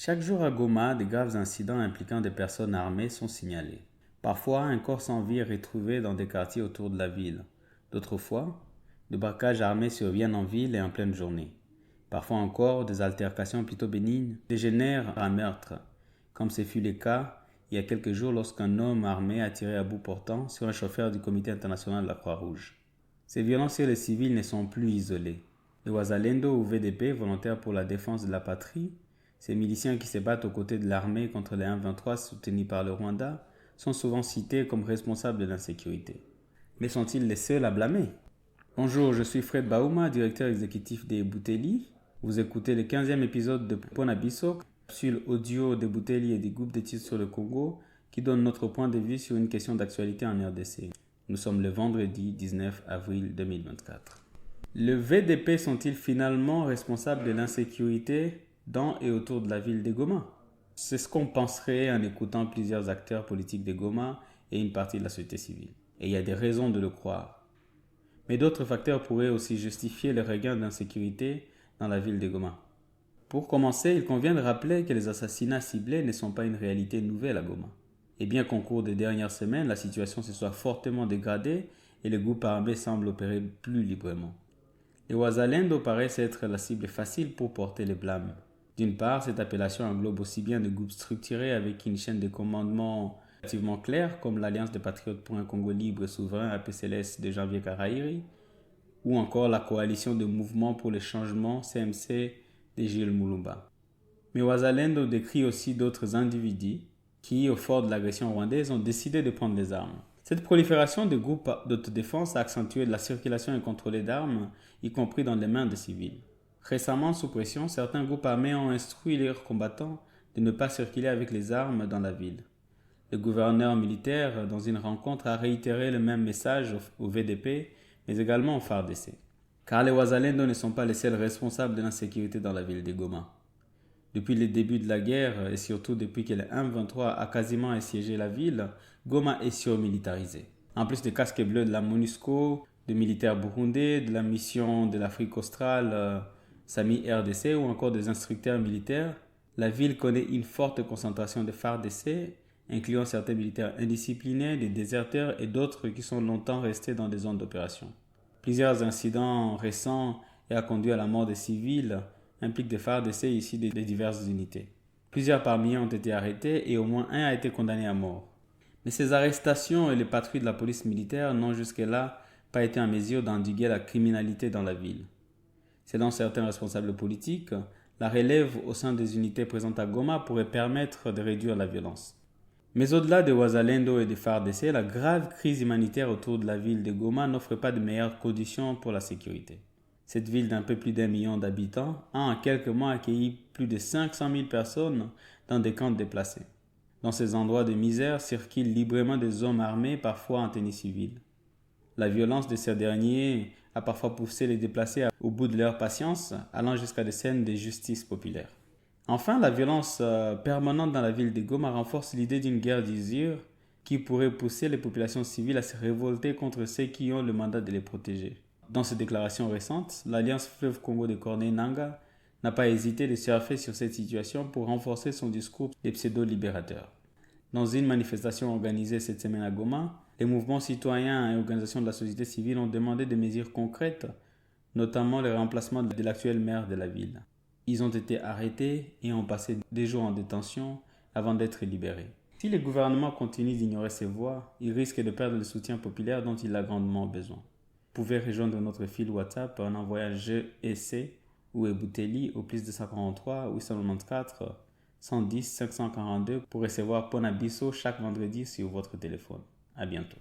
Chaque jour à Goma, de graves incidents impliquant des personnes armées sont signalés. Parfois, un corps sans vie est retrouvé dans des quartiers autour de la ville. D'autres fois, des braquages armés surviennent en ville et en pleine journée. Parfois encore, des altercations plutôt bénignes dégénèrent en meurtre, comme ce fut le cas il y a quelques jours lorsqu'un homme armé a tiré à bout portant sur un chauffeur du Comité international de la Croix-Rouge. Ces violences sur les civils ne sont plus isolées. Les Wazalendo ou VDP, volontaires pour la défense de la patrie, ces miliciens qui se battent aux côtés de l'armée contre les M23 soutenus par le Rwanda, sont souvent cités comme responsables de l'insécurité. Mais sont-ils les seuls à blâmer? Bonjour, je suis Fred Baouma, directeur exécutif des Bouteli. Vous écoutez le 15e épisode de Pona Biso, sur l'audio des Bouteli et des groupes d'études sur le Congo, qui donne notre point de vue sur une question d'actualité en RDC. Nous sommes le vendredi 19 avril 2024. Le VDP sont-ils finalement responsables de l'insécurité dans et autour de la ville de Goma? C'est ce qu'on penserait en écoutant plusieurs acteurs politiques de Goma et une partie de la société civile. Et il y a des raisons de le croire. Mais d'autres facteurs pourraient aussi justifier le regain d'insécurité dans la ville de Goma. Pour commencer, il convient de rappeler que les assassinats ciblés ne sont pas une réalité nouvelle à Goma. Et bien qu'au cours des dernières semaines, la situation se soit fortement dégradée et le groupe armé semble opérer plus librement. Les Wazalendo paraissent être la cible facile pour porter les blâmes. D'une part, cette appellation englobe aussi bien des groupes structurés avec une chaîne de commandement relativement claire, comme l'Alliance des Patriotes pour un Congo libre et souverain APCLS de Janvier Karahiri, ou encore la coalition de mouvements pour le changement CMC de Gilles Moulumba. Mais Wazalendo décrit aussi d'autres individus qui, au fort de l'agression rwandaise, ont décidé de prendre les armes. Cette prolifération de groupes d'autodéfense a accentué la circulation incontrôlée d'armes, y compris dans les mains des civils. Récemment, sous pression, certains groupes armés ont instruit leurs combattants de ne pas circuler avec les armes dans la ville. Le gouverneur militaire, dans une rencontre, a réitéré le même message au VDP, mais également au FARDC. Car les Wazalendo ne sont pas les seuls responsables de l'insécurité dans la ville de Goma. Depuis le début de la guerre, et surtout depuis que le M23 a quasiment assiégé la ville, Goma est surmilitarisée. En plus des casques bleus de la MONUSCO, de militaires burundais, de la mission de l'Afrique australe, SAMI RDC ou encore des instructeurs militaires, la ville connaît une forte concentration de FARDC, incluant certains militaires indisciplinés, des déserteurs et d'autres qui sont longtemps restés dans des zones d'opération. Plusieurs incidents récents et a conduit à la mort des civils impliquent des FARDC issus de diverses unités. Plusieurs parmi eux ont été arrêtés et au moins un a été condamné à mort. Mais ces arrestations et les patrouilles de la police militaire n'ont jusque-là pas été en mesure d'endiguer la criminalité dans la ville. Selon certains responsables politiques, la relève au sein des unités présentes à Goma pourrait permettre de réduire la violence. Mais au-delà de Wazalendo et de FARDC, la grave crise humanitaire autour de la ville de Goma n'offre pas de meilleures conditions pour la sécurité. Cette ville d'un peu plus d'1 million d'habitants a en quelques mois accueilli plus de 500 000 personnes dans des camps déplacés. Dans ces endroits de misère circulent librement des hommes armés, parfois en tenue civile. La violence de ces derniers a parfois poussé les déplacés au bout de leur patience, allant jusqu'à des scènes de justice populaire. Enfin, la violence permanente dans la ville de Goma renforce l'idée d'une guerre d'usure qui pourrait pousser les populations civiles à se révolter contre ceux qui ont le mandat de les protéger. Dans ses déclarations récentes, l'Alliance Fleuve Congo de Corneille Nangaa n'a pas hésité de surfer sur cette situation pour renforcer son discours de pseudo-libérateur. Dans une manifestation organisée cette semaine à Goma, les mouvements citoyens et organisations de la société civile ont demandé des mesures concrètes, notamment le remplacement de l'actuel maire de la ville. Ils ont été arrêtés et ont passé des jours en détention avant d'être libérés. Si le gouvernement continue d'ignorer ces voix, il risque de perdre le soutien populaire dont il a grandement besoin. Vous pouvez rejoindre notre fil WhatsApp en envoyant GEC ou Ebouteli au plus 243 894 110 542 pour recevoir Pona Biso chaque vendredi sur votre téléphone. À bientôt.